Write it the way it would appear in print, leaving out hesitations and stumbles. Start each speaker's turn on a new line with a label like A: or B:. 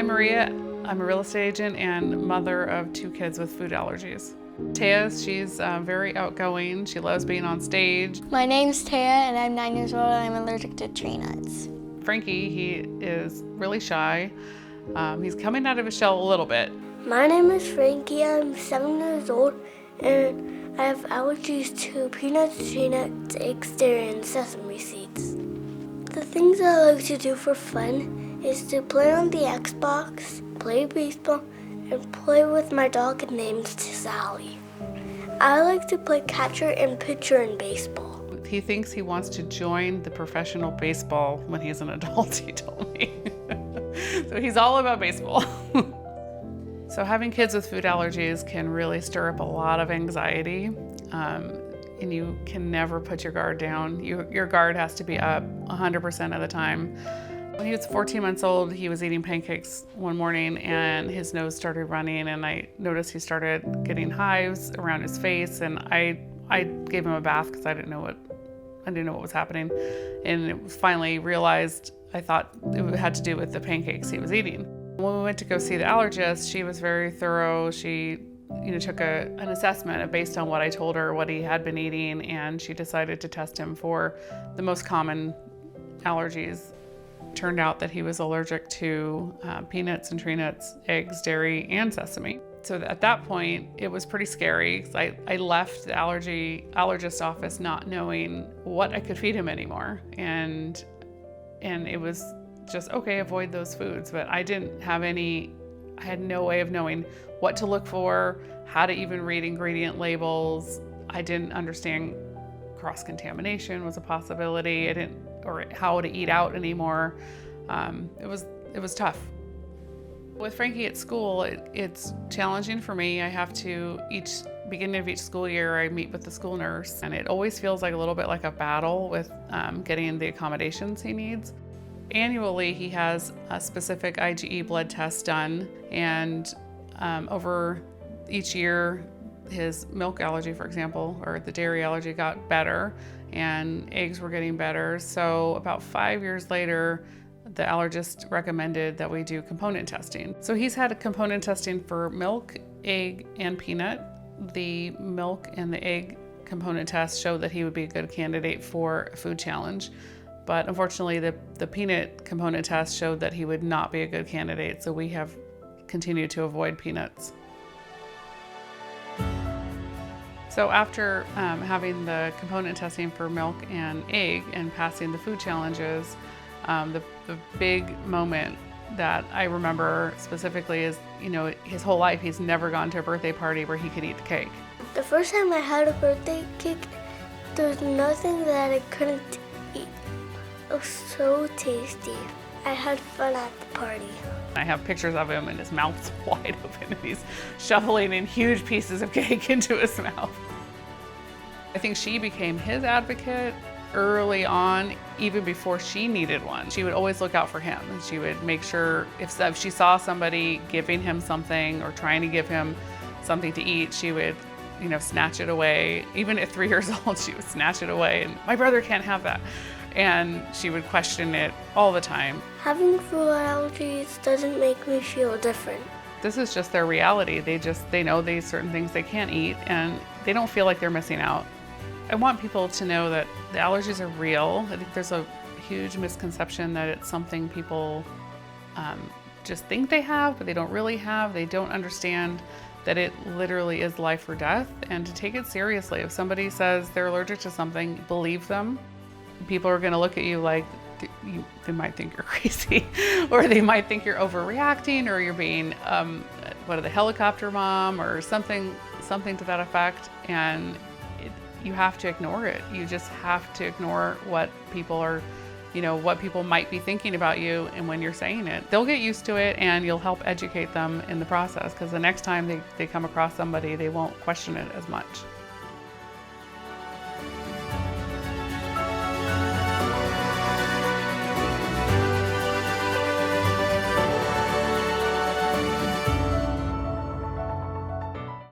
A: I'm Maria. I'm a real estate agent and mother of 2 kids with food allergies. Taya, she's very outgoing. She loves being on stage.
B: My name's Taya and I'm 9 years old and I'm allergic to tree nuts.
A: Frankie, he is really shy. He's coming out of his shell a little bit.
C: My name is Frankie. I'm 7 years old and I have allergies to peanuts, tree nuts, eggs, dairy, and sesame seeds. The things I like to do for fun is to play on the Xbox, play baseball, and play with my dog named Sally. I like to play catcher and pitcher in baseball.
A: He thinks he wants to join the professional baseball when he's an adult, he told me. So he's all about baseball. So having kids with food allergies can really stir up a lot of anxiety, and you can never put your guard down. Your guard has to be up 100% of the time. When he was 14 months old, he was eating pancakes one morning and his nose started running, and I noticed he started getting hives around his face, and I gave him a bath because I didn't know what was happening, and it finally realized I thought it had to do with the pancakes he was eating. When we went to go see the allergist, she was very thorough. She took an assessment based on what I told her, what he had been eating, and she decided to test him for the most common allergies. Turned out that he was allergic to peanuts and tree nuts, eggs, dairy, and sesame. So at that point, it was pretty scary. I left the allergist office not knowing what I could feed him anymore. And it was just, okay, avoid those foods. But I had no way of knowing what to look for, how to even read ingredient labels. I didn't understand cross-contamination was a possibility. Or how to eat out anymore. It was tough. With Frankie at school, it's challenging for me. I have to, beginning of each school year, I meet with the school nurse, and it always feels like a little bit like a battle with getting the accommodations he needs. Annually, he has a specific IgE blood test done, and over each year, his milk allergy, for example, or the dairy allergy got better, and eggs were getting better. So about 5 years later, the allergist recommended that we do component testing. So he's had a component testing for milk, egg, and peanut. The milk and the egg component test showed that he would be a good candidate for a food challenge. But unfortunately, the peanut component test showed that he would not be a good candidate, so we have continued to avoid peanuts. So after having the component testing for milk and egg and passing the food challenges, the big moment that I remember specifically is, his whole life he's never gone to a birthday party where he could eat the cake.
C: The first time I had a birthday cake, there was nothing that I couldn't eat. It was so tasty. I had fun at the party.
A: I have pictures of him and his mouth's wide open and he's shoveling in huge pieces of cake into his mouth. I think she became his advocate early on, even before she needed one. She would always look out for him, and she would make sure if she saw somebody giving him something or trying to give him something to eat, she would snatch it away. Even at 3 years old, she would snatch it away, and my brother can't have that. And she would question it all the time.
C: Having food allergies doesn't make me feel different.
A: This is just their reality. They know these certain things they can't eat, and they don't feel like they're missing out. I want people to know that the allergies are real. I think there's a huge misconception that it's something people just think they have, but they don't really have. They don't understand that it literally is life or death, and to take it seriously. If somebody says they're allergic to something, believe them. People are going to look at you like they might think you're crazy, or they might think you're overreacting, or you're being the helicopter mom, or something to that effect. And you have to ignore it. You just have to ignore what people are, what people might be thinking about you, and when you're saying it. They'll get used to it, and you'll help educate them in the process, because the next time they come across somebody, they won't question it as much.